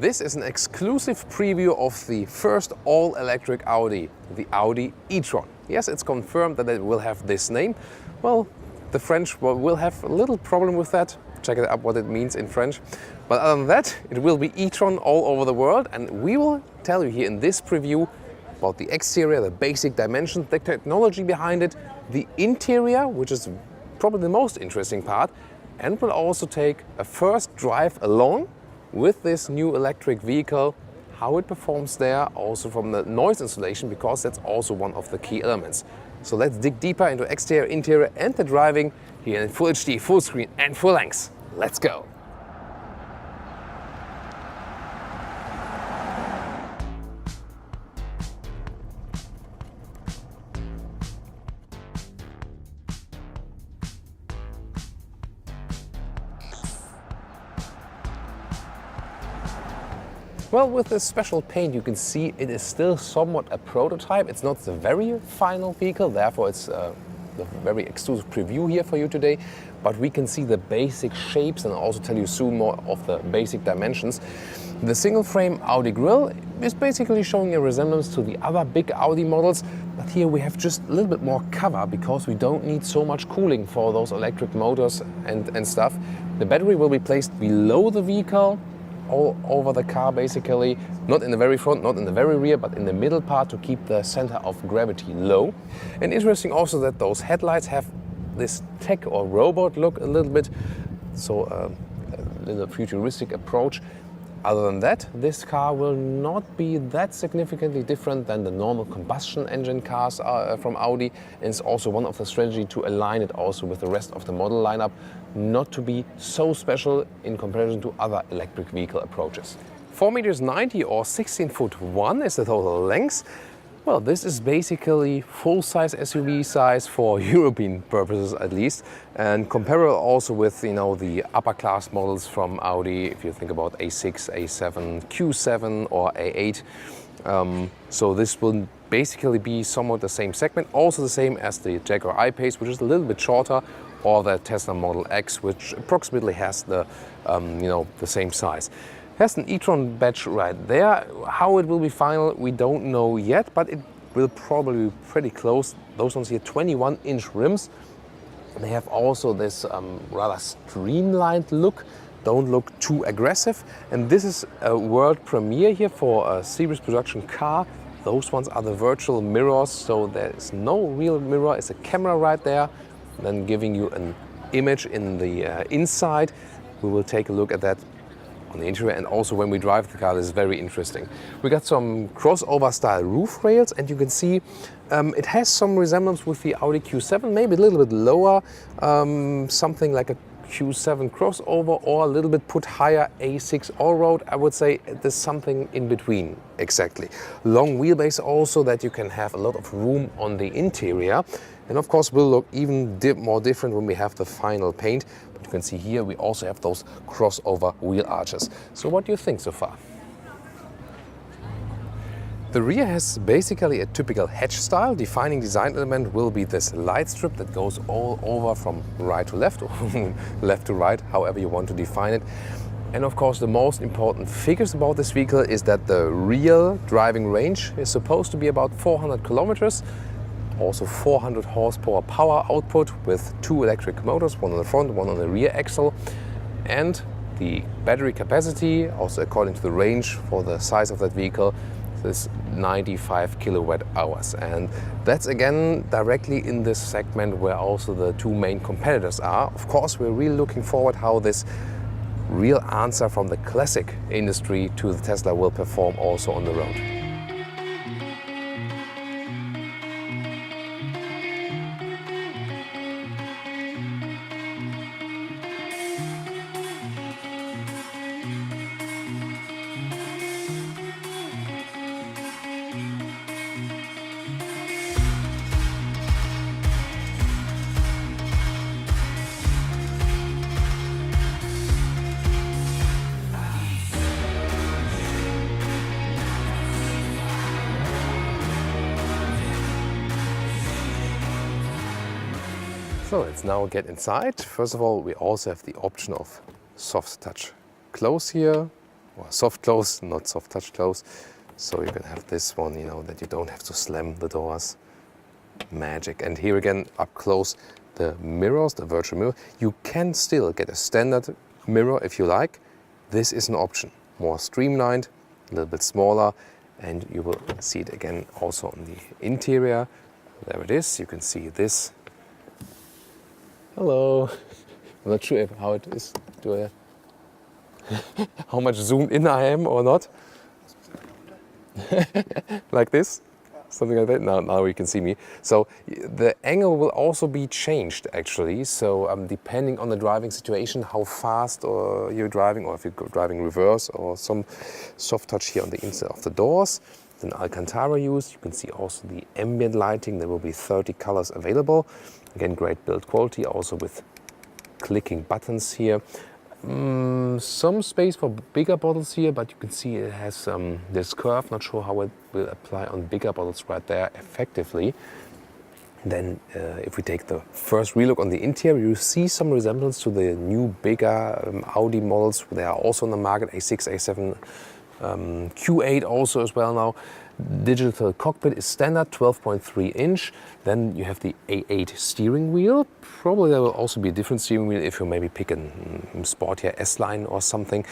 This is an exclusive preview of the first all-electric Audi, the Audi e-tron. Yes, it's confirmed that it will have this name. Well, the French will have a little problem with that. Check it out what it means in French. But other than that, it will be e-tron all over the world, and we will tell you here in this preview about the exterior, the basic dimensions, the technology behind it, the interior, which is probably the most interesting part, and we'll also take a first drive along with this new electric vehicle, how it performs there, also from the noise insulation, because that's also one of the key elements. So let's dig deeper into exterior, interior and the driving here in full HD, full screen and full length. Let's go! Well, with this special paint you can see it is still somewhat a prototype. It's not the very final vehicle, therefore it's a very exclusive preview here for you today. But we can see the basic shapes and also tell you soon more of the basic dimensions. The single frame Audi grille is basically showing a resemblance to the other big Audi models, but here we have just a little bit more cover because we don't need so much cooling for those electric motors and stuff. The battery will be placed below the vehicle, all over the car basically, not in the very front, not in the very rear, but in the middle part to keep the center of gravity low. And interesting also that those headlights have this tech or robot look a little bit, so a little futuristic approach. Other than that, this car will not be that significantly different than the normal combustion engine cars from Audi. And it's also one of the strategy to align it also with the rest of the model lineup, not to be so special in comparison to other electric vehicle approaches. 4,90 m or 16'1" is the total length. Well, this is basically full-size SUV size for European purposes at least, and comparable also with the upper class models from Audi. If you think about A6, A7, Q7 or A8, so this will basically be somewhat the same segment, also the same as the Jaguar I-Pace, which is a little bit shorter, or the Tesla Model X, which approximately has the the same size. Has an e-tron badge right there. How it will be final, we don't know yet, but it will probably be pretty close. Those ones here, 21-inch rims. They have also this rather streamlined look. Don't look too aggressive. And this is a world premiere here for a series production car. Those ones are the virtual mirrors, so there is no real mirror. It's a camera right there, then giving you an image in the inside. We will take a look at that on the interior, and also when we drive the car, this is very interesting. We got some crossover style roof rails, and you can see it has some resemblance with the Audi Q7, maybe a little bit lower, something like a Q7 crossover, or a little bit put higher A6 all-road. I would say there's something in between exactly. Long wheelbase also, that you can have a lot of room on the interior, and of course will look even more different when we have the final paint. But you can see here we also have those crossover wheel arches. So what do you think so far? The rear has basically a typical hatch style. Defining design element will be this light strip that goes all over from right to left, or left to right, however you want to define it. And of course the most important figures about this vehicle is that the real driving range is supposed to be about 400 kilometers. Also 400 horsepower power output with 2 electric motors, one on the front, one on the rear axle. And the battery capacity, also according to the range for the size of that vehicle, is 95 kilowatt hours. And that's again directly in this segment where also the two main competitors are. Of course, we're really looking forward how this real answer from the classic industry to the Tesla will perform also on the road. So let's now get inside. First of all, we also have the option of soft touch close here, or soft close, not soft touch close. So you can have this one, you know, that you don't have to slam the doors. Magic. And here again, up close, the mirrors, the virtual mirror. You can still get a standard mirror if you like. This is an option. More streamlined, a little bit smaller, and you will see it again also on the interior. There it is. You can see this. Hello. I'm not sure how it is. How much zoomed in I am or not. Like this. Something like that. Now you can see me. So the angle will also be changed actually. So depending on the driving situation, how fast you're driving, or if you're driving reverse, or some soft touch here on the inside of the doors. Then Alcantara used. You can see also the ambient lighting. There will be 30 colors available. Again, great build quality, also with clicking buttons here. Some space for bigger bottles here, but you can see it has this curve. Not sure how it will apply on bigger bottles right there effectively. Then if we take the first relook on the interior, you see some resemblance to the new bigger Audi models. They are also on the market, A6, A7, Q8 also as well now. Digital cockpit is standard, 12.3 inch. Then you have the A8 steering wheel. Probably there will also be a different steering wheel if you maybe pick a sportier S-Line or something.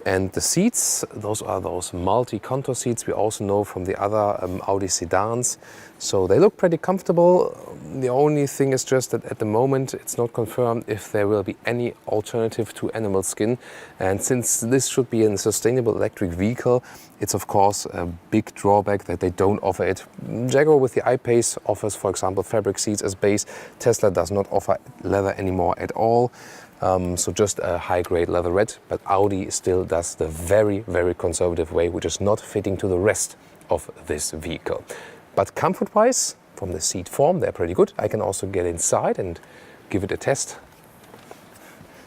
And the seats, those are those multi-contour seats we also know from the other Audi sedans. So they look pretty comfortable. The only thing is just that at the moment it's not confirmed if there will be any alternative to animal skin. And since this should be a sustainable electric vehicle, it's of course a big drawback that they don't offer it. Jaguar with the I-Pace offers, for example, fabric seats as base. Tesla does not offer leather anymore at all. So just a high-grade leatherette, but Audi still does the very, very conservative way, which is not fitting to the rest of this vehicle. But comfort-wise, from the seat form, they're pretty good. I can also get inside and give it a test.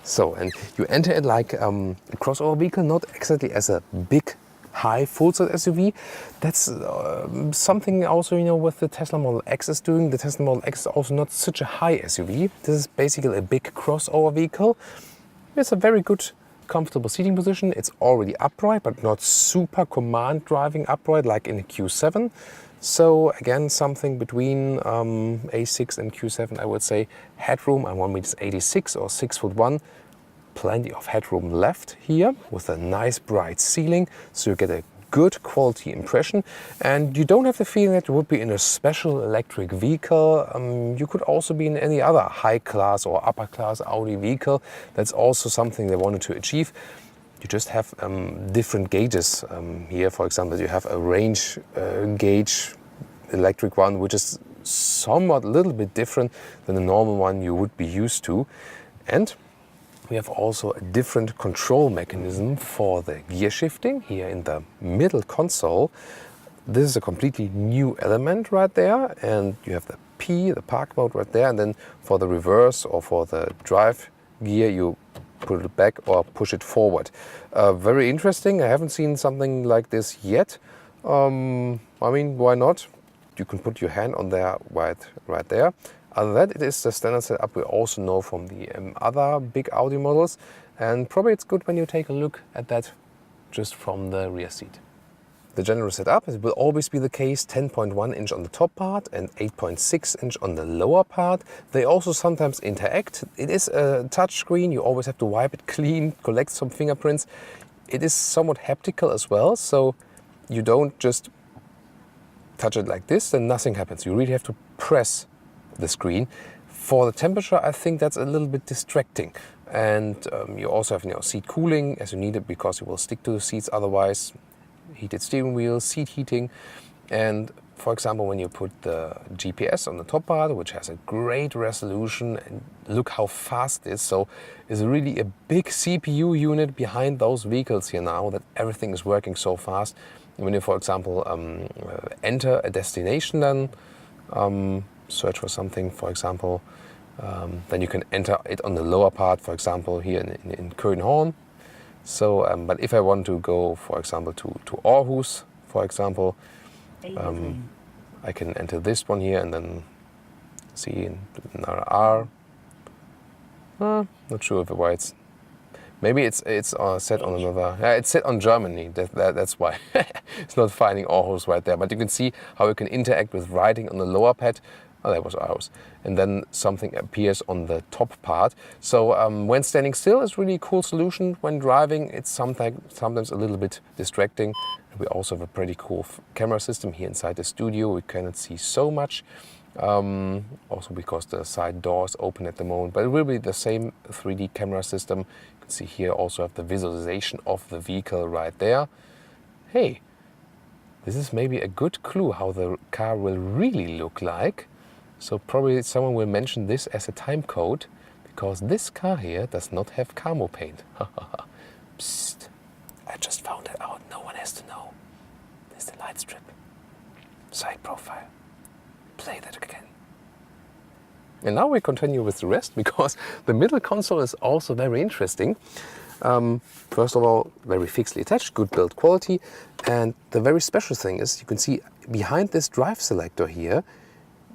So, and you enter it like a crossover vehicle, not exactly as a big, high full-size SUV. That's something also, you know, with the Tesla Model X is doing. The Tesla Model X is also not such a high SUV. This is basically a big crossover vehicle. It's a very good, comfortable seating position. It's already upright, but not super command driving upright like in the Q7. So again, something between A6 and Q7, I would say. Headroom, I'm 1.86 m or 6'1". Plenty of headroom left here with a nice bright ceiling, so you get a good quality impression, and you don't have the feeling that you would be in a special electric vehicle. You could also be in any other high class or upper class Audi vehicle. That's also something they wanted to achieve. You just have different gauges here. For example, you have a range gauge electric one, which is somewhat a little bit different than the normal one you would be used to. And we have also a different control mechanism for the gear shifting here in the middle console. This is a completely new element right there, and you have the P, the park mode right there, and then for the reverse or for the drive gear you put it back or push it forward. Very interesting. I haven't seen something like this yet. I mean, why not? You can put your hand on there right there. Other than that, it is the standard setup we also know from the other big Audi models, and probably it's good when you take a look at that just from the rear seat. The general setup, it will always be the case, 10.1 inch on the top part and 8.6 inch on the lower part. They also sometimes interact. It is a touch screen, you always have to wipe it clean, collect some fingerprints. It is somewhat haptical as well, so you don't just touch it like this, then nothing happens. You really have to press the screen. For the temperature, I think that's a little bit distracting. And you also have, you know, seat cooling as you need it, because you will stick to the seats otherwise. Heated steering wheel, seat heating. And for example, when you put the GPS on the top part, which has a great resolution, and look how fast it is. So it's really a big CPU unit behind those vehicles here now, that everything is working so fast. When you, for example, enter a destination, then search for something, for example, then you can enter it on the lower part, for example, here in Könighorn. So, but if I want to go, for example, to Aarhus, for example, I can enter this one here and then see another R. Not sure why it's Maybe it's set on another. Yeah, it's set on Germany. That's why it's not finding Aarhus right there. But you can see how you can interact with writing on the lower pad. Oh, that was Aarhus. And then something appears on the top part. So when standing still, it's really a cool solution. When driving, it's sometimes a little bit distracting. We also have a pretty cool camera system here inside the studio. We cannot see so much. Also because the side door is open at the moment, but it will be the same 3D camera system. You can see here also have the visualization of the vehicle right there. Hey, this is maybe a good clue how the car will really look like. So probably someone will mention this as a time code, because this car here does not have camo paint. Psst, I just found it out, no one has to know. This is the light strip. Side profile. Play that again. And now we continue with the rest, because the middle console is also very interesting. First of all, very fixedly attached, good build quality. And the very special thing is you can see behind this drive selector here,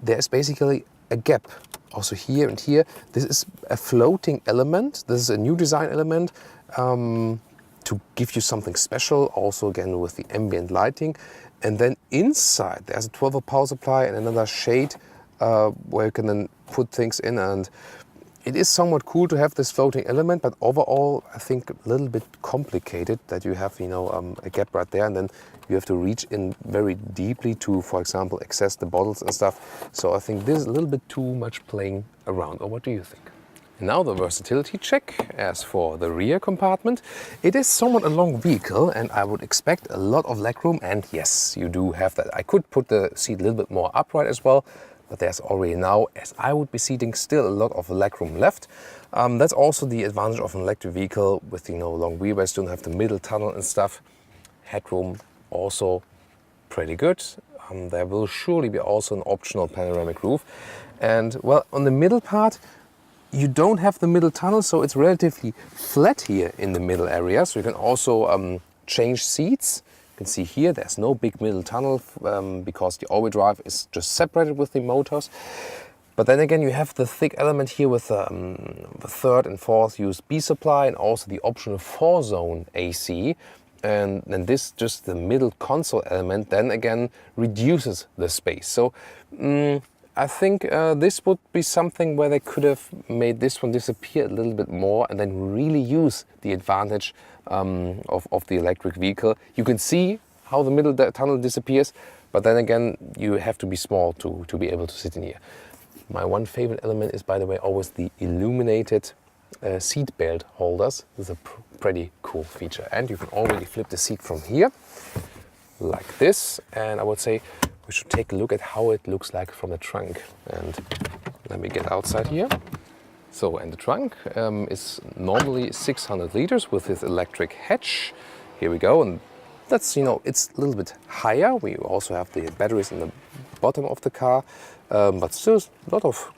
there's basically a gap. Also here and here, this is a floating element. This is a new design element to give you something special, also again with the ambient lighting. And then inside there's a 12-volt power supply and another shade where you can then put things in. And it is somewhat cool to have this floating element, but overall I think a little bit complicated that you have, you know, a gap right there, and then you have to reach in very deeply to, for example, access the bottles and stuff. So I think this is a little bit too much playing around. Or what do you think? Now the versatility check. As for the rear compartment, it is somewhat a long vehicle and I would expect a lot of legroom, and yes, you do have that. I could put the seat a little bit more upright as well, but there's already now, as I would be seating, still a lot of legroom left. That's also the advantage of an electric vehicle with, you know, long wheelbase. Don't have the middle tunnel and stuff. Headroom also pretty good. There will surely be also an optional panoramic roof. And well, on the middle part, you don't have the middle tunnel, so it's relatively flat here in the middle area. So you can also change seats. You can see here there's no big middle tunnel because the all-wheel drive is just separated with the motors. But then again, you have the thick element here with the third and fourth USB supply, and also the optional 4-zone AC. And then this, just the middle console element, then again reduces the space. So I think this would be something where they could have made this one disappear a little bit more and then really use the advantage of the electric vehicle. You can see how the middle tunnel disappears, but then again, you have to be small to be able to sit in here. My one favorite element is, by the way, always the illuminated seat belt holders. This is a pretty cool feature. And you can already flip the seat from here, like this. And I would say we should take a look at how it looks like from the trunk. And let me get outside here. So, and the trunk is normally 600 liters with this electric hatch. Here we go. And that's, you know, it's a little bit higher. We also have the batteries in the bottom of the car, but still a lot of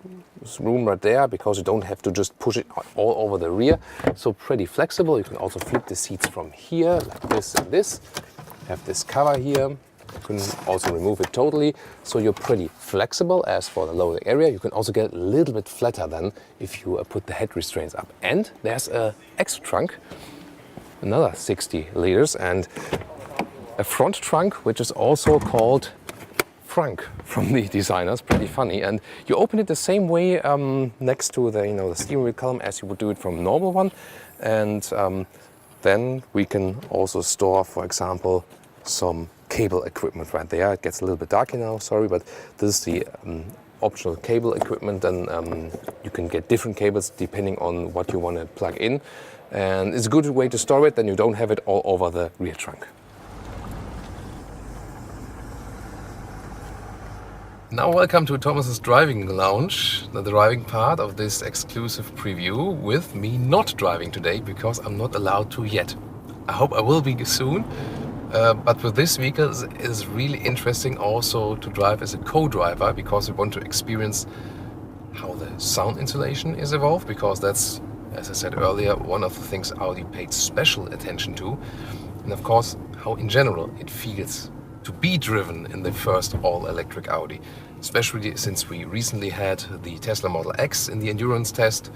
room right there because you don't have to just push it all over the rear. So pretty flexible. You can also flip the seats from here like this and this. Have this cover here. You can also remove it totally. So you're pretty flexible. As for the loading area, you can also get a little bit flatter than if you put the head restraints up. And there's a extra trunk, another 60 liters, and a front trunk, which is also called Frank from the designers. Pretty funny. And you open it the same way next to the, the steering wheel column as you would do it from a normal one. And then we can also store, for example, some cable equipment right there. It gets a little bit darker now, sorry, but this is the optional cable equipment. And you can get different cables depending on what you want to plug in. And it's a good way to store it, then you don't have it all over the rear trunk. Now welcome to Thomas's driving lounge, the driving part of this exclusive preview, with me not driving today because I'm not allowed to yet. I hope I will be soon, but with this vehicle it is really interesting also to drive as a co-driver because we want to experience how the sound insulation is evolved, because that's, as I said earlier, one of the things Audi paid special attention to, and of course how in general it feels to be driven in the first all-electric Audi, especially since we recently had the Tesla Model X in the endurance test.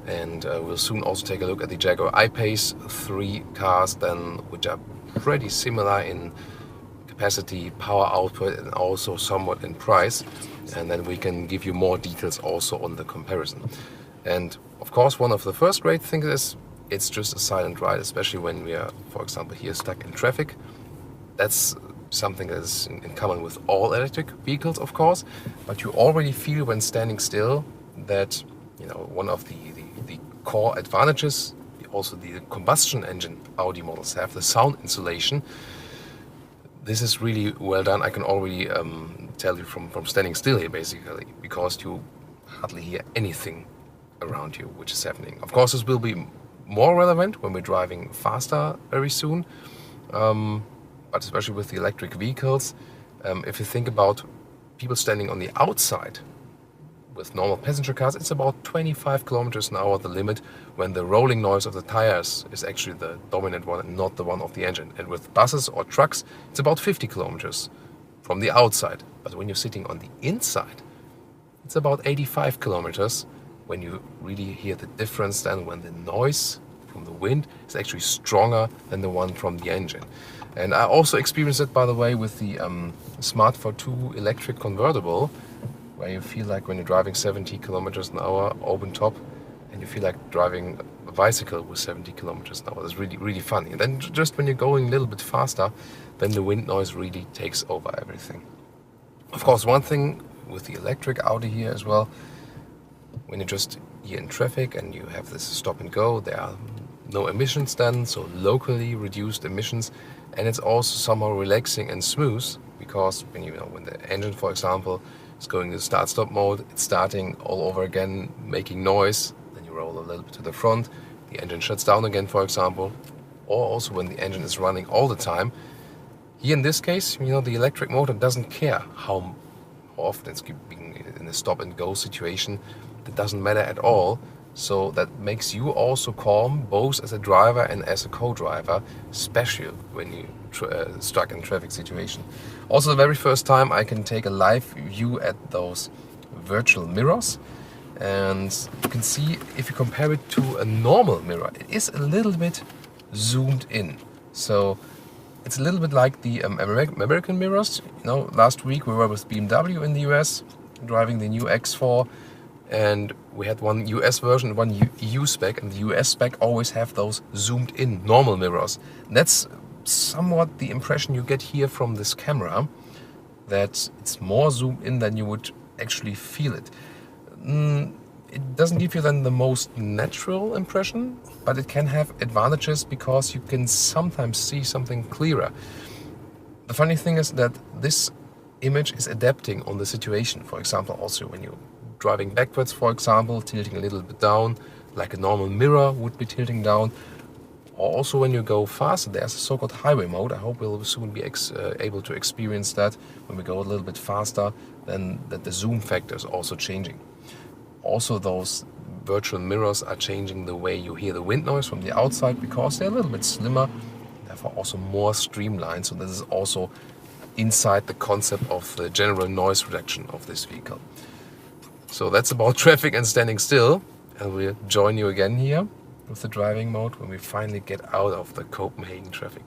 And we'll soon also take a look at the Jaguar I-Pace, 3 cars then which are pretty similar in capacity, power output, and also somewhat in price. And then we can give you more details also on the comparison. And of course, one of the first great things is it's just a silent ride, especially when we are, for example, here stuck in traffic. That's something that is in common with all electric vehicles, of course, but you already feel when standing still that, you know, one of the core advantages, also the combustion engine Audi models have, the sound insulation. This is really well done. I can already tell you from standing still here, basically, because you hardly hear anything around you which is happening. Of course, this will be more relevant when we're driving faster very soon, but especially with the electric vehicles. If you think about people standing on the outside with normal passenger cars, it's about 25 kilometers an hour the limit, when the rolling noise of the tires is actually the dominant one and not the one of the engine. And with buses or trucks, it's about 50 kilometers from the outside. But when you're sitting on the inside, it's about 85 kilometers, when you really hear the difference then when the noise from the wind is actually stronger than the one from the engine. And I also experienced it, by the way, with the Smart 4.2 electric convertible, where you feel like when you're driving 70 kilometers an hour open top, and you feel like driving a bicycle with 70 kilometers an hour. That's really, really funny. And then just when you're going a little bit faster, then the wind noise really takes over everything. Of course, one thing with the electric Audi here as well, when you're just here in traffic and you have this stop and go, there are no emissions then, so locally reduced emissions, and it's also somehow relaxing and smooth, because when the engine, for example, is going to start-stop mode, it's starting all over again, making noise, then you roll a little bit to the front, the engine shuts down again, for example, or also when the engine is running all the time. Here in this case, the electric motor doesn't care how often it's being in a stop-and-go situation. It doesn't matter at all. So that makes you also calm, both as a driver and as a co-driver, especially when you stuck in a traffic situation. Also, the very first time I can take a live view at those virtual mirrors, and you can see, if you compare it to a normal mirror, it is a little bit zoomed in. So it's a little bit like the American mirrors. Last week we were with BMW in the US, driving the new X4. And we had one US version and one EU spec, and the US spec always have those zoomed in normal mirrors. And that's somewhat the impression you get here from this camera, that it's more zoomed in than you would actually feel it. It doesn't give you then the most natural impression, but it can have advantages because you can sometimes see something clearer. The funny thing is that this image is adapting on the situation. For example, also when you driving backwards, for example, tilting a little bit down, like a normal mirror would be tilting down. Or also when you go faster, there's a so-called highway mode. I hope we'll soon be able to experience that when we go a little bit faster, then that the zoom factor is also changing. Also, those virtual mirrors are changing the way you hear the wind noise from the outside, because they're a little bit slimmer, therefore also more streamlined. So this is also inside the concept of the general noise reduction of this vehicle. So that's about traffic and standing still, and we'll join you again here with the driving mode when we finally get out of the Copenhagen traffic.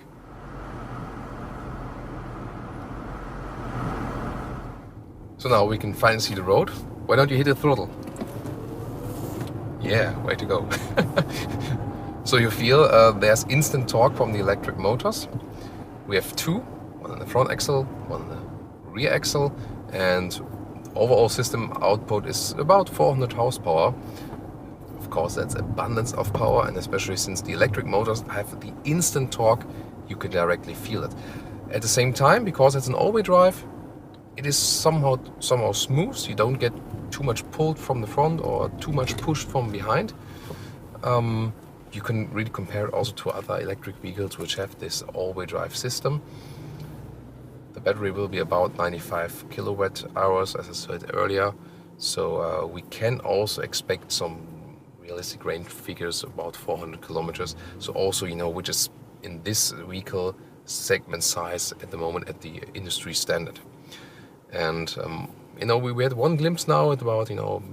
So now we can finally see the road. Why don't you hit the throttle? Yeah, way to go. So you feel there's instant torque from the electric motors. We have two, one in the front axle, one in the rear axle, and overall system output is about 400 horsepower. Of course, that's abundance of power, and especially since the electric motors have the instant torque, you can directly feel it. At the same time, because it's an all-wheel drive, it is somehow smooth. You don't get too much pulled from the front or too much pushed from behind. You can really compare it also to other electric vehicles which have this all-wheel drive system. The battery will be about 95 kilowatt hours, as I said earlier. So we can also expect some realistic range figures, about 400 kilometers. So also, which is in this vehicle segment size at the moment at the industry standard. And we had one glimpse now at about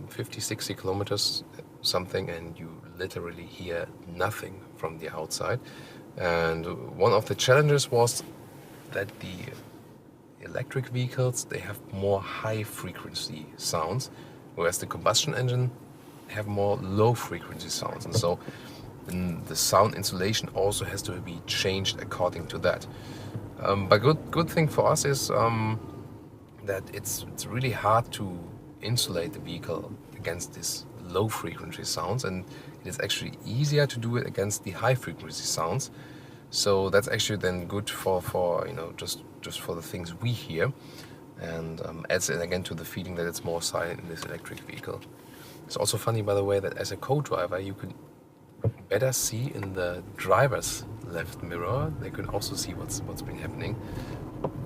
50, 60 kilometers. something and you literally hear nothing from the outside. And one of the challenges was that the electric vehicles, they have more high frequency sounds, whereas the combustion engine have more low frequency sounds. And so the sound insulation also has to be changed according to that. But good thing for us is that it's really hard to insulate the vehicle against these low frequency sounds, and it is actually easier to do it against the high frequency sounds. So that's actually then good for you know, just for the things we hear, and adds in again to the feeling that it's more silent in this electric vehicle. It's also funny, by the way, that as a co-driver you can better see in the driver's left mirror. They can also see what's been happening.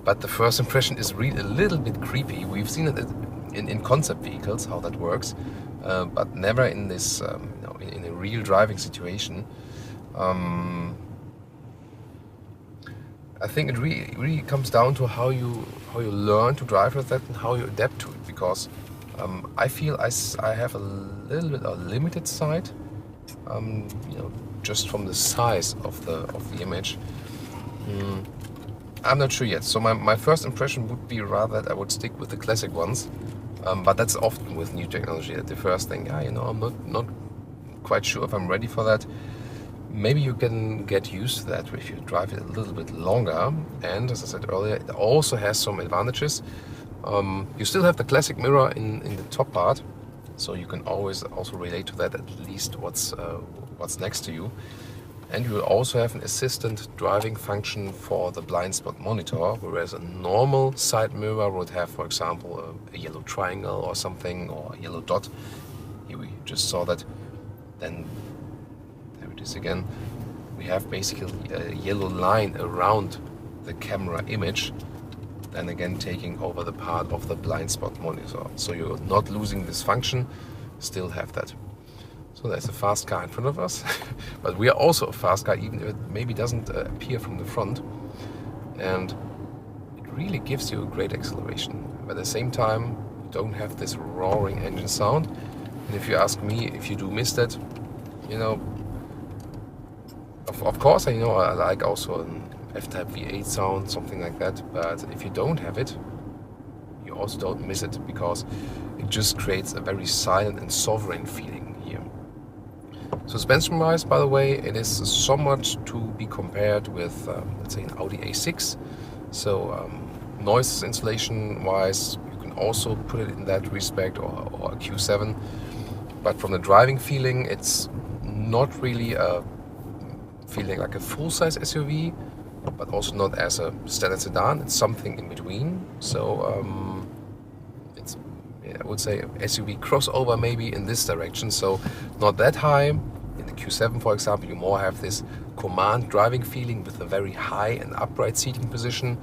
But the first impression is really a little bit creepy. We've seen it in concept vehicles, how that works, but never in this you know, in a real driving situation. I think it really comes down to how you learn to drive with that and how you adapt to it, because I feel I have a little bit of limited sight, you know, just from the size of the image. I'm not sure yet. So my first impression would be rather that I would stick with the classic ones, but that's often with new technology. That the first thing, you know, I'm not quite sure if I'm ready for that. Maybe you can get used to that if you drive it a little bit longer. And as I said earlier, it also has some advantages. You still have the classic mirror in the top part, so you can always also relate to that, at least what's next to you. And you will also have an assistant driving function for the blind spot monitor, whereas a normal side mirror would have, for example, a yellow triangle or something, or a yellow dot. Here we just saw that. Then there it is again. We have basically a yellow line around the camera image, then again taking over the part of the blind spot monitor. So you're not losing this function, still have that. So there's a fast car in front of us, but we are also a fast car, even if it maybe doesn't appear from the front. And it really gives you a great acceleration. But at the same time, you don't have this roaring engine sound. And if you ask me, if you do miss that, you know, of course, I know I like also an F-Type V8 sound, something like that. But if you don't have it, you also don't miss it, because it just creates a very silent and sovereign feeling here. Suspension-wise, by the way, it is somewhat to be compared with, let's say, an Audi A6. So noise insulation-wise, you can also put it in that respect, or a Q7. But from the driving feeling, it's not really a feeling like a full-size SUV, but also not as a standard sedan. It's something in between. So it's, I would say, SUV crossover maybe in this direction. So not that high. In the Q7, for example, you more have this command driving feeling with a very high and upright seating position.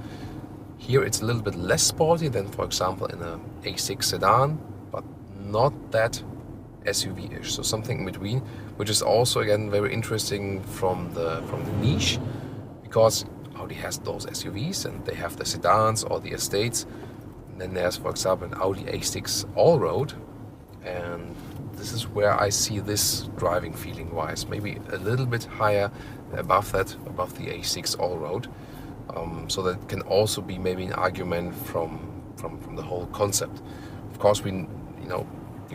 Here it's a little bit less sporty than, for example, in a A6 sedan, but not that SUV-ish. So something in between, which is also again very interesting from the niche, because Audi has those SUVs and they have the sedans or the estates. And then there's, for example, an Audi A6 all-road, and this is where I see this driving feeling wise, maybe a little bit higher above that, above the A6 all-road. So that can also be maybe an argument from the whole concept. Of course, you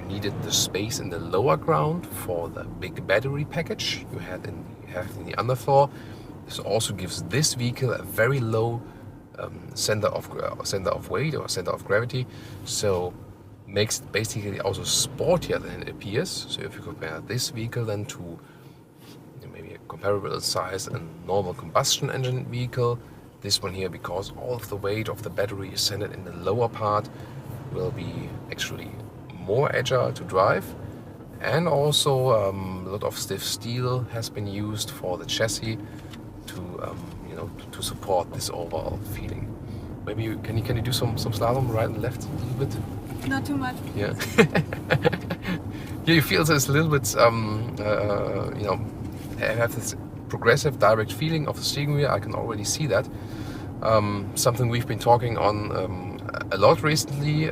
needed the space in the lower ground for the big battery package you have in the underfloor. This also gives this vehicle a very low center of weight or center of gravity, so makes it basically also sportier than it appears. So if you compare this vehicle then to maybe a comparable size and normal combustion engine vehicle, this one here, because all of the weight of the battery is centered in the lower part, will be actually more agile to drive. And also a lot of stiff steel has been used for the chassis to support this overall feeling. Maybe can you do some slalom right and left a little bit? Not too much. Yeah. Yeah, you feel this a little bit have this progressive direct feeling of the steering wheel. I can already see that. Something we've been talking on a lot recently.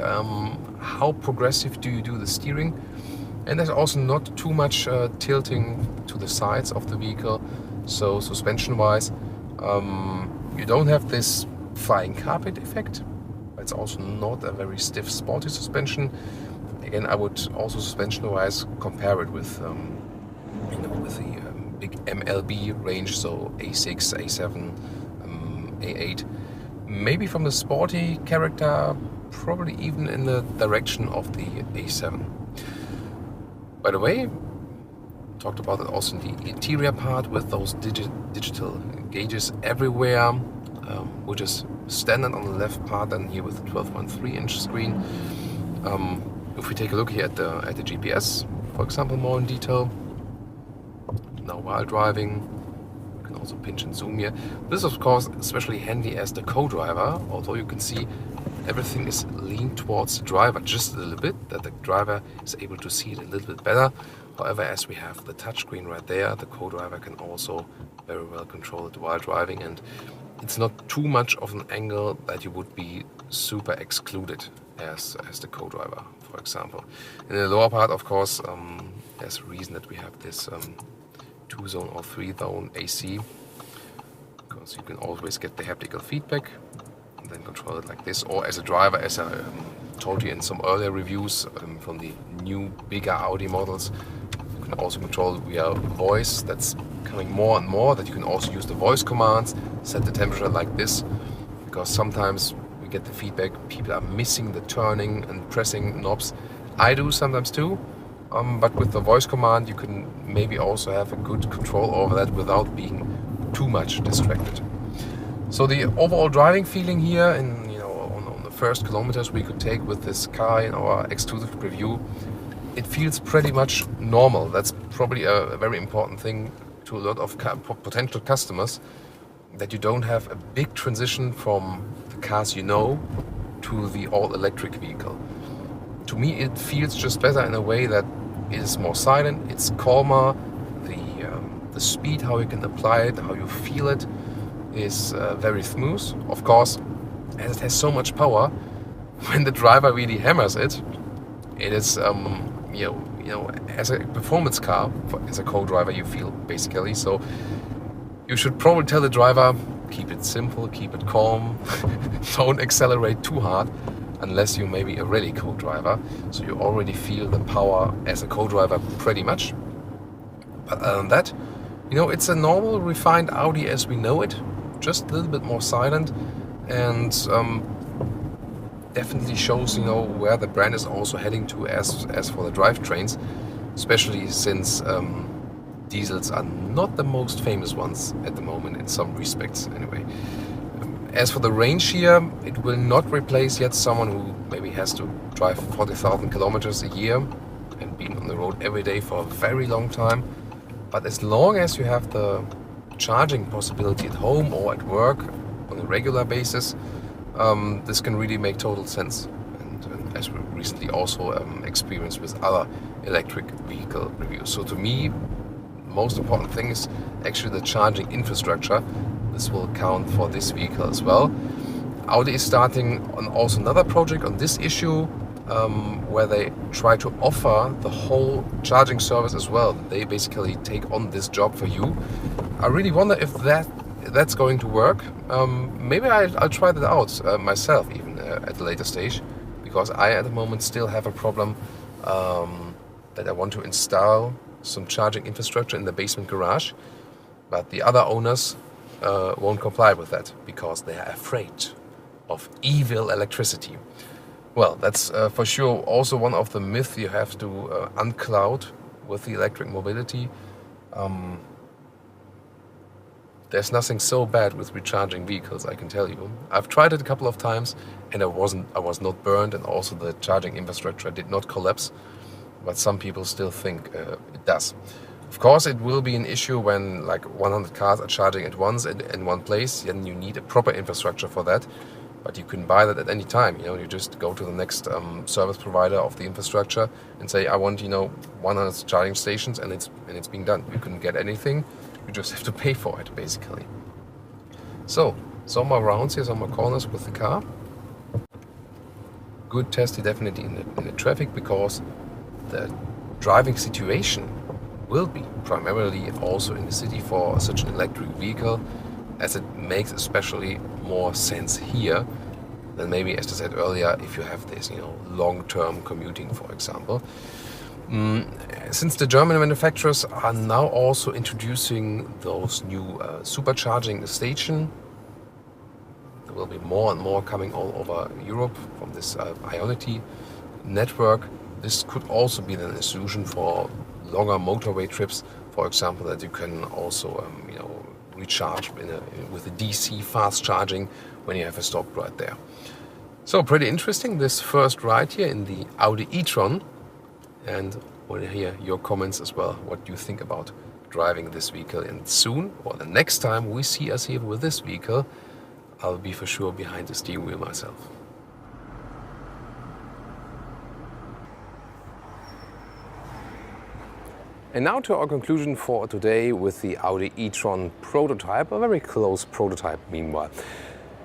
How progressive do you do the steering? And there's also not too much tilting to the sides of the vehicle. So suspension wise, you don't have this flying carpet effect. It's also not a very stiff sporty suspension. Again, I would also suspension wise compare it with with the big MLB range, so A6, A7, A8. Maybe from the sporty character, probably even in the direction of the A7. By the way, talked about it also in the interior part with those digital gauges everywhere, which is standard on the left part and here with the 12.3 inch screen. If we take a look here at the GPS, for example, more in detail, now while driving, you can also pinch and zoom here. This is of course especially handy as the co-driver, although you can see everything is leaned towards the driver just a little bit, that the driver is able to see it a little bit better. However, as we have the touchscreen right there, the co-driver can also very well control it while driving, and it's not too much of an angle that you would be super excluded as the co-driver, for example. In the lower part, of course, there's a reason that we have this 2-zone or 3-zone AC, because you can always get the haptical feedback and then control it like this. Or as a driver, as I told you in some earlier reviews from the new bigger Audi models, you can also control via voice. That's coming more and more, that you can also use the voice commands, set the temperature like this, because sometimes we get the feedback people are missing the turning and pressing knobs. I do sometimes too, but with the voice command you can maybe also have a good control over that without being too much distracted. So the overall driving feeling here, in on the first kilometers we could take with this car in our exclusive preview, it feels pretty much normal. That's probably a very important thing to a lot of potential customers, that you don't have a big transition from the cars to the all-electric vehicle. To me it feels just better in a way that it is more silent, it's calmer, the speed, how you can apply it, how you feel it is very smooth. Of course, as it has so much power, when the driver really hammers it, it is as a performance car, as a co-driver you feel basically. So you should probably tell the driver, keep it simple, keep it calm, don't accelerate too hard, unless you maybe a really co-driver, so you already feel the power as a co-driver pretty much. But other than that, it's a normal refined Audi as we know it, just a little bit more silent, and definitely shows where the brand is also heading to as for the drivetrains, especially since diesels are not the most famous ones at the moment in some respects anyway. As for the range here, it will not replace yet someone who maybe has to drive 40,000 kilometers a year and being on the road every day for a very long time. But as long as you have the charging possibility at home or at work on a regular basis, this can really make total sense. And as we recently also experienced with other electric vehicle reviews. So to me, most important thing is actually the charging infrastructure. This will count for this vehicle as well. Audi is starting on also another project on this issue, where they try to offer the whole charging service as well. They basically take on this job for you. I really wonder if that's going to work. Maybe I'll try that out myself even at a later stage, because I at the moment still have a problem that I want to install some charging infrastructure in the basement garage, but the other owners won't comply with that because they are afraid of evil electricity. Well, that's for sure also one of the myths you have to uncloud with the electric mobility. There's nothing so bad with recharging vehicles, I can tell you. I've tried it a couple of times and I was not burned, and also the charging infrastructure did not collapse, but some people still think it does. Of course, it will be an issue when like 100 cars are charging at once in one place, then you need a proper infrastructure for that. But you can buy that at any time. You just go to the next service provider of the infrastructure and say, I want 100 charging stations, and it's being done. You can get anything, you just have to pay for it basically. So some more rounds here, some more corners with the car. Good testy definitely in the traffic, because the driving situation will be primarily also in the city for such an electric vehicle, as it makes especially more sense here than maybe, as I said earlier, if you have this, long-term commuting, for example. Since the German manufacturers are now also introducing those new supercharging station, there will be more and more coming all over Europe from this Ionity network. This could also be then a solution for longer motorway trips, for example, that you can also recharge with a DC fast charging when you have a stop right there. So pretty interesting, this first ride here in the Audi e-tron, and I want to hear your comments as well, what you think about driving this vehicle. And soon, or the next time we see us here with this vehicle, I'll be for sure behind the steering wheel myself. And now to our conclusion for today with the Audi e-tron prototype, a very close prototype meanwhile.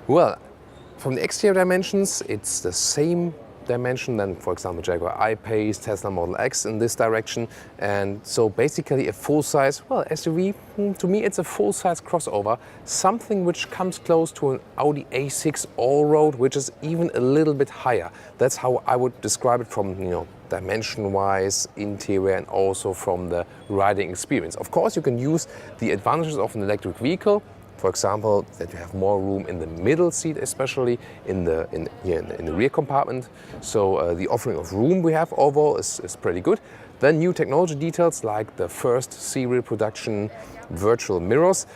Well, from the exterior dimensions, it's the same dimension than, for example, Jaguar I-Pace, Tesla Model X in this direction. And so basically a full-size, SUV, to me it's a full-size crossover, something which comes close to an Audi A6 all-road, which is even a little bit higher. That's how I would describe it from, dimension-wise, interior, and also from the riding experience. Of course, you can use the advantages of an electric vehicle. For example, that you have more room in the middle seat, especially in the rear compartment. So the offering of room we have overall is pretty good. Then new technology details like the first serial production virtual mirrors.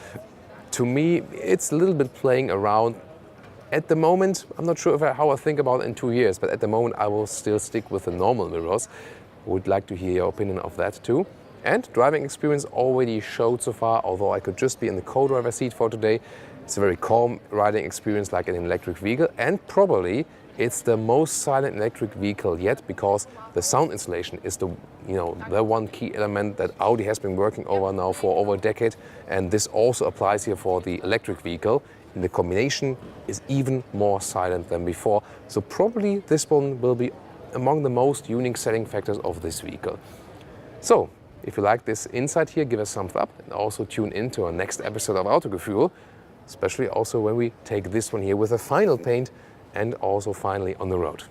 To me, it's a little bit playing around. At the moment, I'm not sure how I think about it in 2 years, but at the moment I will still stick with the normal mirrors. Would like to hear your opinion of that too. And driving experience already showed so far, although I could just be in the co-driver seat for today. It's a very calm riding experience like in an electric vehicle, and probably it's the most silent electric vehicle yet, because the sound insulation is the one key element that Audi has been working over now for over a decade, and this also applies here for the electric vehicle. And the combination is even more silent than before, so probably this one will be among the most unique selling factors of this vehicle. So, if you like this insight here, give us a thumbs up and also tune in to our next episode of Autogefühl, especially also when we take this one here with a final paint and also finally on the road.